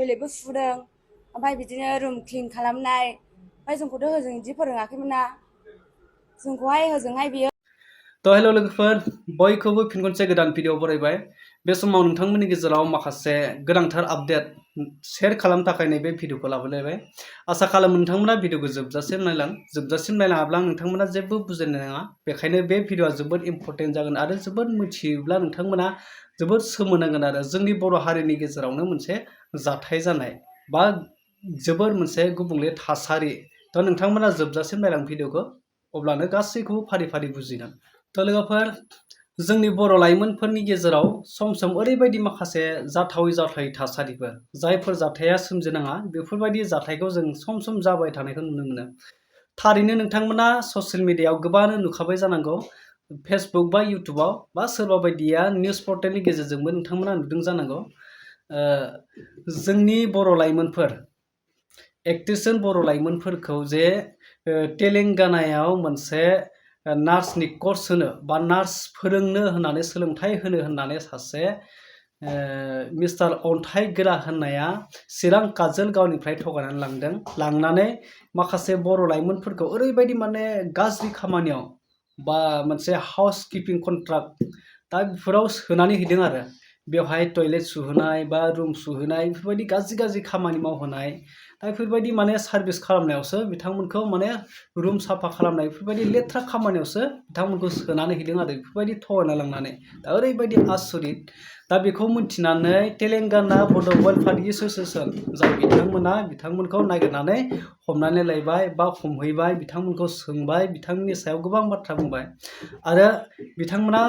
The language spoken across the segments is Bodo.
टयलेटबो सुदों ओमफ्राय बिदिनो रुम क्लिन खालामनाय ओमफ्राय जोंखौथ' होजों बिदि फोरोङाखैमोन ना जोंखौहाय होजोंहाय बियो तो हेलो लोगोफोर बयखौबो फिन खनसे गोदान भिडिअ बरायबाय बे समाव नोंथांमोननि गेजेराव माखासे गोनांथार आपडेट शेयर खालामनो थाखाय नैबे भिडिअखौ लाबोलायबाय आसा खालामो नोंथांमोना भिडिअखौ जोबजासिम नायलाङाब्ला नोंथांमोना जेबो बुजिनाय नङा बेखायनो बे भिडिअआ जोबोद इम्परटेन्ट जागोन आरो जोबोद मिथियोब्ला नोंथांमोना जोबोद सोमोनांगोन आरो जोंनि बर' हारिनि गेजेरावनो मोनसे जाथाय जानाय बा जोबोद मोनसे गुबुंले थासारि तो नोंथांमोना जोबजासिम नायलां भिडिअखौ अब्लानो गासैखौबो फारि फारि बुजिगोन। तो लोगोफोर जोंनि बर' लाइमोनफोरनि गेजेराव सम सम ओरैबायदि माखासे जाथावै थासारिफोर जायफोर जाथाया सोमजिनाङा बेफोरबायदि जाथायखौ जों सम सम जाबाय थानायखौ नुनो मोनो। थारैनो नोंथांमोना ससियेल मिडियायाव गोबाङानो नुखाबाय जानांगौ फेसबुक बा इउटुबाव बा सोरबा बायदिया निउस पर्टेलनि गेजेरजोंबो नोंथांमोना नुदों जानांगौ जोंनि बर' लाइमोनफोर एक्ट्रिस बर' लाइमोनफोरखौ जे तेलेंगानायाव मोनसे नार्सनि कर्स होनो बा नार्स फोरोंनो होननानै सोलोंथाइ होनो होननानै सासे मिस्टार अन्थाइ गोरा होननाया चिरां काजोलगावनिफ्राय थगायनानै लांनानै माखासे बर' लाइमोनफोरखौ ओरैबायदि माने गाज्रि खामानियाव बा मोनसे हाउस किपिं कन्ट्राक्ट दा बेफोराव सोनानै हैदों आरो बेवहाय टयलेट सुहोनाय बा रुम सुहोनाय बेफोरबायदि गाज्रि खामानि मावहोनाय दा बेफोरबायदि माने सार्भिस खालामनायावसो बिथांमोनखौ माने रुम साफा खालामनाय बेफोरबायदि लेथ्रा खामानियावसो बिथांमोनखौ सोनानै हैदों आरो बेफोरबायदि थगायना लांनानै दा ओरैबायदि आसरित दा बेखौ मिथिनानै तेलेंगाना बड' वेलफेयार एस'सिएशन जाय बिथांमोनखौ नागिरनानै हमनानै लायबाय बा हमहैबाय बिथांमोनखौ सोंबाय बिथांनि सायाव गोबां बाथ्रा बुंबाय आरो बिथांमोना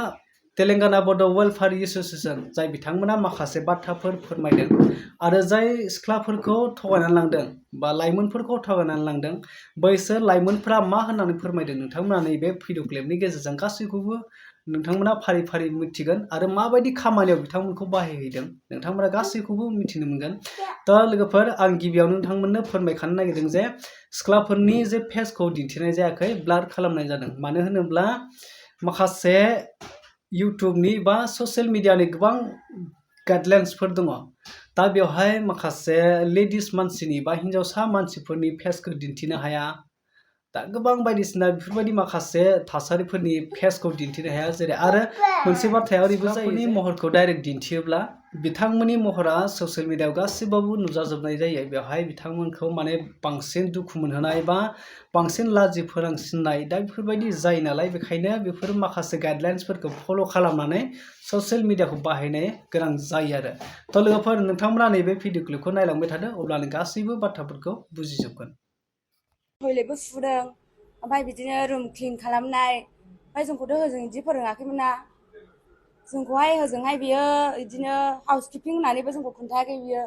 तेलेंगाना बड' वेलफेयार एस'सिएशन जाय बिथांमोना माखासे बाथ्राफोर फोरमायदों आरो जाय सिख्लाफोरखौ थगायनानै लांदों बा लाइमोनफोरखौ थगायनानै लांदों बैसोर लाइमोनफोरा मा होननानै फोरमायदों नोंथांमोना नैबे भिडिअ क्लिपनि गेजेरजों गासैखौबो नोंथांमोना फारि फारि मिथिगोन आरो माबायदि खामानियाव बिथांमोनखौ बाहायहैदों नोंथांमोना गासैखौबो मिथिनो मोनगोन। दा लोगोफोर आं गिबियावनो नोंथांमोननो फोरमायखानो नागिरदों जे सिख्लाफोरनि जे फेसखौ दिन्थिनाय जायाखै ब्लार खालामनाय जादों मानो होनोब्ला माखासे इउटुबनि बा ससियेल मिडियानि गोबां गाइडलाइन्सफोर दङ दा बेवहाय माखासे लेडिस मानसिनि बा हिन्जावसा मानसिफोरनि फेसखौ दिन्थिनो हाया दा गोबां बायदिसिना बेफोरबायदि माखासे थासारिफोरनि फेसखौ दिन्थिनो हाया जेरै आरो मोनसे बाथ्राया ओरैबो जायो महरखौ डाइरेक्ट दिन्थियोब्ला बिथांमोननि महरा ससियेल मिडियायाव गासिबावबो नुजाजोबनाय जायो बेवहाय बिथांमोनखौ माने बांसिन दुखु मोनहोनाय बा बांसिन लाजि फोनांसिननाय दा बेफोरबायदि जायो नालाय बेखायनो बेफोर माखासे गाइडलाइन्सफोरखौ फल' खालामनानै ससियेल मिडियाखौ बाहायनो गोनां जायो आरो तो लोगोफोर नोंथांमोना नैबे भिडिअ क्लिपखौ नायलांबाय थादो अब्लानो गासैबो बाथ्राफोरखौ बुजिजोबगोन। टयलेटबो सुदों ओमफ्राय बिदिनो रुम क्लिन खालामनाय ओमफ्राय जोंखौथ' होजों बिदि फोरोङाखैमोन ना जोंखौहाय होजोंहाय बियो बिदिनो हाउस किपिं होननानैबो जोंखौ खोन्थायाखै बियो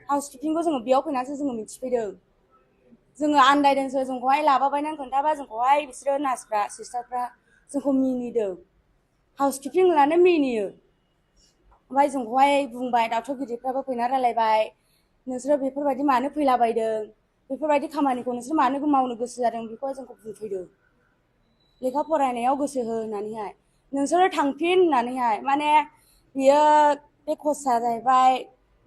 हाउस किपिंखौ जोङो बेयाव फैनानैसो जोङो मिथिफैदों जोङो आन्दायदोंसो जोंखौहाय लाबोबायनानै खोन्थाबा जोंखौहाय बिसोरो नार्सफ्रा सिस्टारफ्रा जोंखौ मिनिदों हाउस किपिं होननानै मिनियो ओमफ्राय जोंखौहाय बुंबाय डक्टर गिदिरफ्राबो फैना रायलायबाय नोंसोरो बेफोरबायदि मानो फैलाबायदों बेफोरबायदि खामानिखौ नोंसोर मानो मावनो गोसो जादों बेखौ जोंखौ बुंफैदों लेखा फरायनायाव गोसो हो होननानैहाय नोंसोरो थांफिन होननानैहाय माने बियो बे कर्सआ जाहैबाय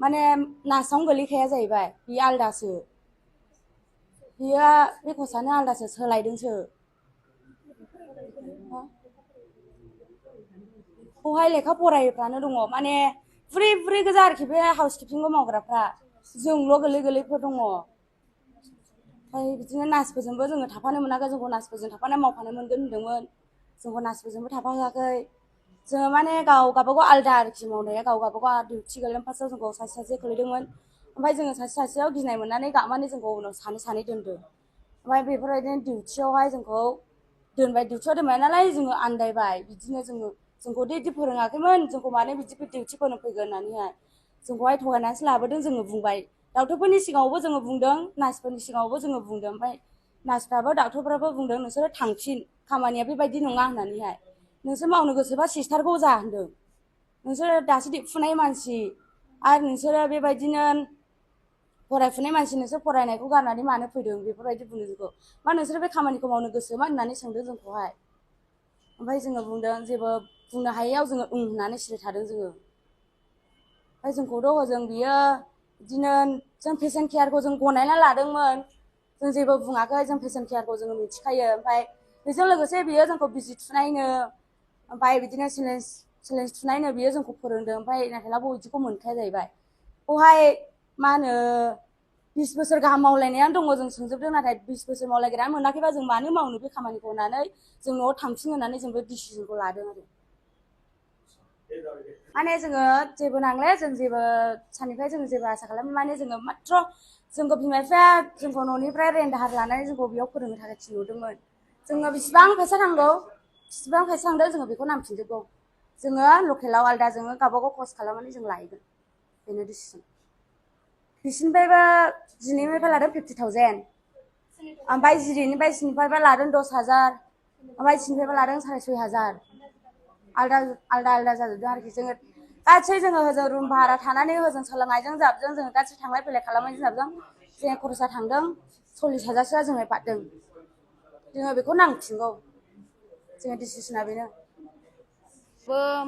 माने नार्सआवनो गोलैखाया जाहैबाय बियो आलदासो बियो बे कर्सआनो आलदासो सोलायदोंसो बेवहाय लेखा फरायैफ्रानो दङ माने बुरै बुरै गोजा आरोखि बे हाउस किपिंल' मावग्राफ्रा जोंल' गोरलै दङ ओमफ्राय बिदिनो नार्सफोरजोंबो जोङो थाफानो मोनाखै जोंखौ नार्सफोरजों थाफाना मावफानो मोनगोन होनदोंमोन जोंखौ नार्सफोरजोंबो थाफाहोआखै जोङो माने गावबागाव आलदा आरोखि मावनाया गावबागाव डिउटि गोलैनाय फार्स्टआव जोंखौ सासे खोलैदोंमोन ओमफ्राय जोङो सासेयाव गिनाय मोननानै गाबनानै जोंखौ उनाव सानै दोनदों ओमफ्राय बेफोरबायदिनो डिउटियावहाय जोंखौ दोनबाय डिउटियाव दोनबाय नालाय जोङो आन्दायबाय बिदिनो जोंखौथ' बिदि फोरोङाखैमोन जोंखौ मानो बिदि डिउटि फोरोंफैगोन होननानैहाय जोंखौहाय थगायनानैसो लाबोदों जोङो बुंबाय डक्टरफोरनि सिगाङावबो जोङो बुंदों नार्सफोरनि सिगाङावबो जोङो बुंदों ओमफ्राय नार्सफ्राबो डक्टरफ्राबो बुंदों नोंसोरो थांफिन खामानिया बेबायदि नङा होननानैहाय नोंसोर मावनो गोसोबा सिस्टारखौ जा होनदों नोंसोरो दासो देरफुनाय मानसि आरो नोंसोरो बेबायदिनो फरायफुनाय मानसि नोंसोर फरायनायखौ गारनानै मानो फैदों बेफोरबायदि बुंदों जोंखौ मा नोंसोरो बे खामानिखौ मावनो गोसो मा होननानै सोंदों जोंखौहाय ओमफ्राय जोङो बुंदों जेबो बुंनो हायैयाव जोङो होननानै सिरि थादों जोङो ओमफ्राय जोंखौथ' हजों बियो बिदिनो जों पेसेन्ट केयारखौ जों गनायना लादोंमोन जों जेबो बुङाखै जों पेसेन्ट केयारखौ जोङो मिथिखायो ओमफ्राय बेजों लोगोसे बियो जोंखौ बिजि थुनायनो ओमफ्राय बिदिनो सेलेन्स थुनायनो बियो जोंखौ फोरोंदों ओमफ्राय नाथाय लाबो बिदिखौ मोनखाया जाहैबाय बेवहाय मा होनो 20 बोसोर गाहाम मावलायनायानो दङ जों सोंजोबदों नाथाय 20 बोसोर मावलायग्रायानो मोनाखैबा जों मानो मावनो बे खामानिखौ होननानै जों न'आव थांफिन होननानै जों बे डिसिजनखौ लादों आरो माने जोङो जेबो नांलाया जों जेबो साननिफ्राय जों जेबो आसा खालामो माने जोङो माथ्र जोंखौ बिमा बिफाया जोंखौ न'निफ्राय रेन्ट दाहार लानानै जोंखौ बेयाव फोरोंनो थाखाय थिनहरदोंमोन जोङो बेसिबां फैसा नांगौ बेसिबां फैसा नांदों जोङो बेखौ नांफिनजोबगौ जोङो लकेलाव आलदा जोङो गावबागाव खरस खालामनानै जों लाहैगोन बेनो डिसिसन बिसिनिफ्रायबो जिनैनिफ्राय लादों 50,000 ओमफ्राय जिरेनिफ्राय सिनिफ्रायबा लादों 10,000 ओमफ्राय सिनिफ्रायबा लादों 6,500 आलदा आलदा जाजोबदों आरोखि जोङो गासै जोङो होजों रुम भारा थानानै होजों सोलोंनायजों जाबजों जोङो गासै थांलाय फैलाय खालामनायजों जाबजों जोंहा खरसा थांदों 40,000सोआ जोंहा बारदों जोङो बेखौ नांफिनगौ जोंनि डिसिसना बेनो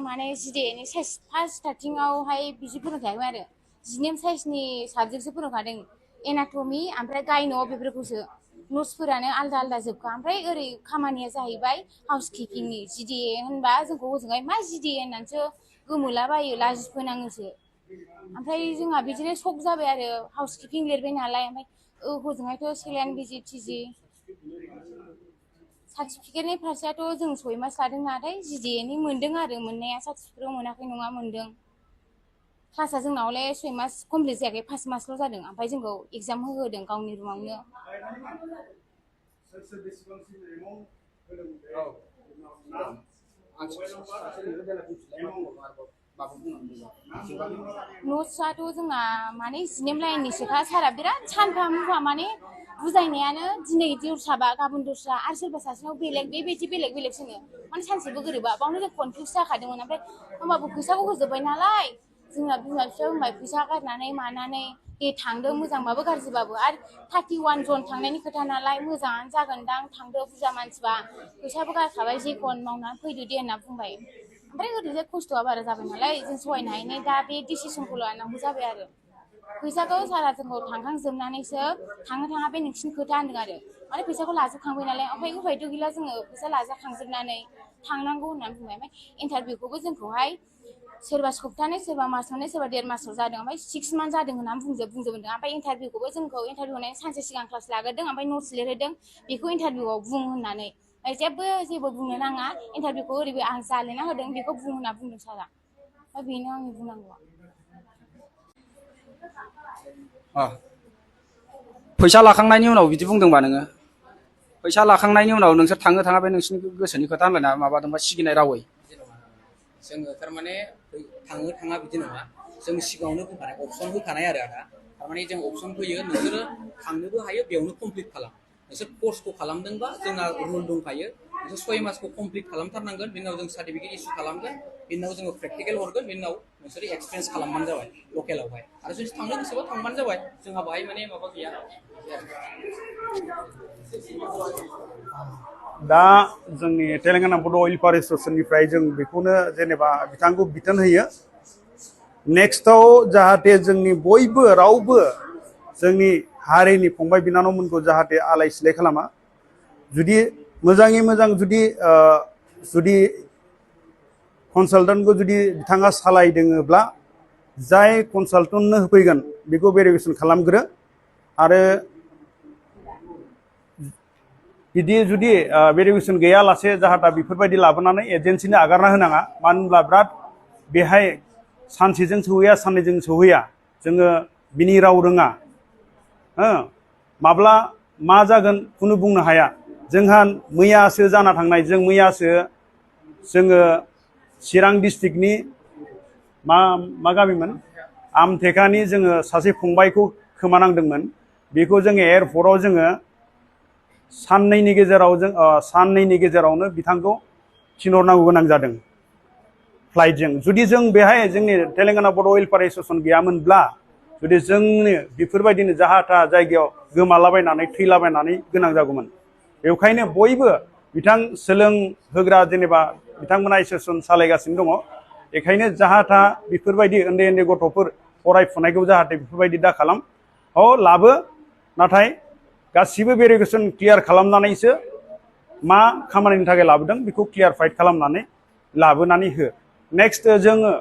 माने जिदेनि साइज फार्स्ट स्टार्टिंआवहाय बिदि फोरोंखायाखैमोन आरो जिनेम साइजनि साबजेक्टसो फोरोंखादों एनाटमि ओमफ्राय गायन' बेफोरखौसो नट्सफोरानो आलदा आलदा जोबखा ओमफ्राय ओरै खामानिया जाहैबाय हाउस किपिंनि जिडिए होनबा जोंखौ हजोंहाय मा जिडिए होननानैसो गोमोलाबायो लाजिफोनाङोसो ओमफ्राय जोंहा बिदिनो सक जाबाय आरो हाउस किपिं लिरबाय नालाय ओमफ्राय हजोंहायथ' सेलाइन बिजि टिजि सार्टिफिकेटनि फारसेयाथ' जों 6 मास लादों नाथाय जिडिएनि मोनदों आरो मोननाया सार्टिफिकेटआव मोनाखै नङा मोनदों क्लासा जोंनावलाय 6 मास कमप्लिट जायाखै 5 मासल' जादों ओमफ्राय जोंखौ एगजाम होहोदों गावनि रुमावनो नट्सआथ' जोंना माने जिनेम लाइननिसोखा सारा बिराद सानफा मुफा माने बुजायनायानो दिनै दस्राबा गाबोन दस्रा आरो सोरबा सासेनाव बेलेग बेबायदि बेलेग बेलेग सोङो माने सानसेबो गोरोबा बावनो जों कनफिउस जाखादोंमोन ओमफ्राय होमबाबो फैसाखौ होजोब्बाय नालाय जोंना बिमा बिफाया बुंबाय फैसा गारनानै मानानै दे थांदों मोजांबाबो गाज्रिबाबो आरो 31 जन थांनायनि खोथा नालाय मोजाङानो जागोनदां थांदो बुरजा मानसिबा फैसाबो गारखाबाय जेखन मावनानै फैदो दे होनना बुंबाय ओमफ्राय ओरैजाय खस्थ'आ बारा जाबाय नालाय जों सहायनो हायैनि दा बे डिसिसनखौ लानांगौ जाबाय आरो फैसाखौ सारा जोंखौ थांखांजोबनानैसो थाङो थाङा बे नोंसिनि खोथा होनदों आरो माने फैसाखौ लाजोबखांबाय नालाय ओमफ्राय उफायथ' गैला जोङो फैसा लाजाखांजोबनानै थांनांगौ होननानै बुंबाय ओमफ्राय इन्टारभिउखौबो जोंखौहाय सोरबा सप्तानै सोरबा मास मोननै सोरबा 1.5 मासाव जादों ओमफ्राय 6 मान्थ जादों होननानै बुंजोबदों ओमफ्राय इन्टारभिउखौबो जोंखौ इन्टारभिउ होनायनि सानसे सिगां क्लास लाग्रोदों ओमफ्राय नट्स लिरहोदों बेखौ इन्टारभिउआव बुं होननानै जेबो बुंनो नाङा इन्टारभिउखौ ओरैबो आं जा लिरना होदों बेखौ बुं होनना बुंदों सारा ओमफ्राय बेनो आंनि बुंनांगौआ फैसा लाखांनायनि उनाव बिदि बुंदोंबा नोङो फैसा लाखांनायनि उनाव नोंसोर थाङो थाङा बे नोंसिनि गोसोनि खोथा होनलायना माबादोंबा सिगिनाय रावै जोङो थारमाने थाङो थाङा बिदि नङा जों सिगाङावनो बुंखानाय अपसन होखानाय आरो आदा थारमाने जों अपसन होयो नोंसोरो थांनोबो हायो बेयावनो कमप्लिट खालाम नोंसोर कर्सखौ खालामदोंबा जोंना रुल दंखायो नोंसोर 6 मासखौ कमप्लिट खालामथारनांगोन बिनि उनाव जों सार्टिफिकेट इसु खालामगोन बिनि उनाव जोङो प्रेक्टिकेल हरगोन बिनि उनाव नोंसोर एक्सपिरियेन्स खालामबानो जाबाय लकेलावहाय आरो जुदि थांनो गोसोबा थांबानो जाबाय जोंहा बाहाय माने माबा गैया दा जोंनि तेलेंगाना बड' वेलफेयार एसोसिएशननिफ्राय जों बेखौनो जेनेबा बिथांखौ बिथोन होयो नेक्स्टआव जाहाथे जोंनि बयबो रावबो जोंनि हारिनि फंबाय बिनानावमोनखौ जाहाथे आलाय सिलाय खालामा जुदि मोजाङै मोजां जुदि कनसालटेन्टखौ जुदि बिथाङा सालायदोङोब्ला जाय कनसालटेन्टनो होफैगोन बेखौ भेरिफिकेसन खालामग्रो आरो बिदि जुदि भेरिफिकेसन गैयालासे जाहाथे बेफोरबायदि लाबोनानै एजेन्सिनो आगारना होनाङा मानो होनब्ला बिराद बेहाय सानसेजों सौहैया साननैजों सौहैया जोङो बिनि राव रोङा माब्ला मा जागोन खुनु बुंनो हाया जोंहा मैयासो जाना थांनाय जों मैयासो जोङो चिरां डिस्ट्रिक्टनि मा गामिमोन आमथेखानि जोङो सासे फंबायखौ खोमानांदोंमोन बेखौ जोङो एयारपर्टआव जोङो साननैनि गेजेरावनो बिथांखौ थिनहरनांगौ गोनां जादों फ्लाइटजों जुदि जों बेहाय जोंनि तेलेंगाना बड' वेलफेयार एसोसिएशन गैयामोनब्ला जुदि जोंनि बेफोरबायदिनो जाहा थाहा जायगायाव गोमालाबायनानै थैलाबायनानै गोनां जागौमोन बेवखायनो बयबो बिथां सोलोंहोग्रा जेनेबा बिथांमोना एसोसिएशन सालायगासिनो दङ बेखायनो जाहा थाहा बेफोरबायदि उन्दै उन्दै गथ'फोर फरायफुनायखौ जाहाथे बेफोरबायदि दा खालाम लाबो नाथाय गासिबो भेरिफिकेसन क्लियार खालामनानैसो मा खामानिनि थाखाय लाबोदों बेखौ क्लियारफाइड खालामनानै लाबोनानै हो नेक्स्ट जोङो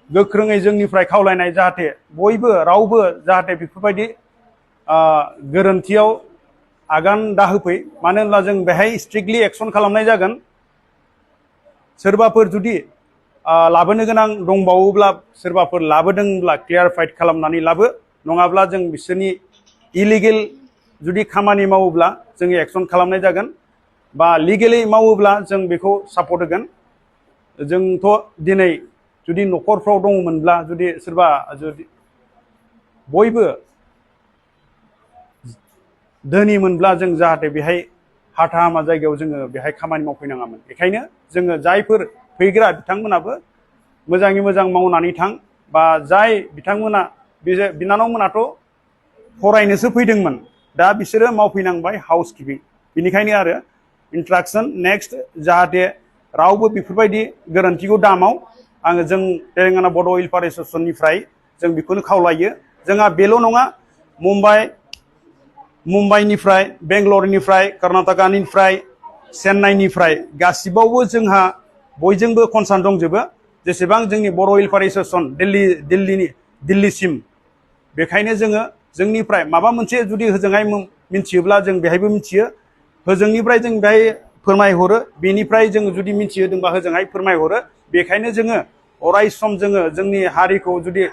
गोख्रोङै जोंनिफ्राय खावलायनाय जाहाथे बयबो रावबो जाहाथे बेफोरबायदि गोरोन्थियाव आगान दाहोफै मानो होनब्ला जों बेहाय स्ट्रिक्टलि एक्सन खालामनाय जागोन सोरबाफोर जुदि लाबोनो गोनां दंबावोब्ला सोरबाफोर लाबोदोंब्ला क्लियारफाइड खालामनानै लाबो नङाब्ला जों बिसोरनि इलिगेल जुदि खामानि मावोब्ला जोङो एक्सन खालामनाय जागोन बा लिगेलि मावोब्ला जों बेखौ सापर्ट होगोन जोंथ' दिनै जुदि न'खरफ्राव दङमोनब्ला जुदि सोरबा जुदि बयबो धोनिमोनब्ला जों जाहाथे बेहाय हाथा हामा जायगायाव जोङो बेहाय खामानि मावफैनाङामोन बेखायनो जोङो जायफोर फैग्रा बिथांमोनाबो मोजाङै मोजां मावनानै थां बा जाय बिथांमोना बिनानावमोनाथ' फरायनोसो फैदोंमोन दा बिसोरो मावफैनांबाय हाउस किपिं बेनिखायनो आरो इन्ट्राक्सन नेक्स्ट जाहाथे रावबो बेफोरबायदि गोरोन्थिखौ दामाव आङो जों तेलेंगाना बड' वेलफेयार एस'सिएसननिफ्राय जों बेखौनो खावलायो जोंहा बेल' नङा मुम्बाइनिफ्राय बेंगलरनिफ्राय कर्नाटकानिफ्राय चेन्नाइनिफ्राय गासिबावबो जोंहा बयजोंबो कनसार्न दंजोबो जेसेबां जोंनि बर' वेलफेयार एस'सिएसन दिल्लीसिम बेखायनो जोङो जोंनिफ्राय माबा मोनसे जुदि होजोंहाय मिथियोब्ला जों बेहायबो मिथियो होजोंनिफ्राय जों बेहाय फोरमायहरो बेनिफ्राय जों जुदि मिथिहोदोंबा होजोंहाय फोरमायहरो बेखायनो जोङो अराय सम जोङो जोंनि हारिखौ जुदि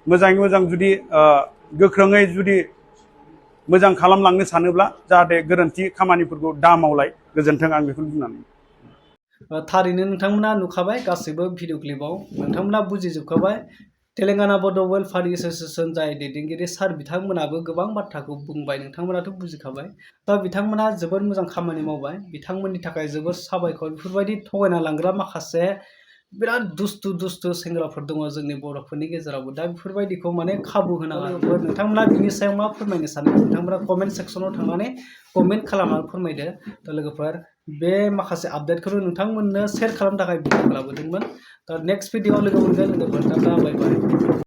मोजाङै मोजां जुदि गोख्रोङै जुदि मोजां खालामलांनो सानोब्ला जाहाथे गोरोन्थि खामानिफोरखौ दा मावलाय गोजोन्थों आं बेखौनो बुंनानै थारैनो नोंथांमोना नुखाबाय गासैबो भिडिअ क्लिपाव नोंथांमोना बुजिजोबखाबाय तेलेंगाना बड' वेलफेयार एस'सिएसन जाय दैदेनगिरि सार बिथांमोनाबो गोबां बाथ्राखौ बुंबाय नोंथांमोनाथ' बुजिखाबाय दा बिथांमोना जोबोर मोजां खामानि मावबाय बिथांमोननि थाखाय जोबोर साबायखर बेफोरबायदि थगायना लांग्रा माखासे बिराद दुस्थु सेंग्राफोर दङ जोंनि बर'फोरनि गेजेरावबो दा बेफोरबायदिखौ माने खाबु होनाङा नोंथांमोना बिनि सायाव मा फोरमायनो सानो नोंथांमोना कमेन्ट सेक्सनाव थांनानै कमेन्ट खालामनानै फोरमायदो दा लोगोफोर बे माखासे आपडेटखौ नोंथांमोननो शेयार खालामनो थाखाय भिडिअ लाबोदोंमोन दा नेक्स्ट भिडिअआव लोगो मोनगोन लोगोफोर दा बाय बाय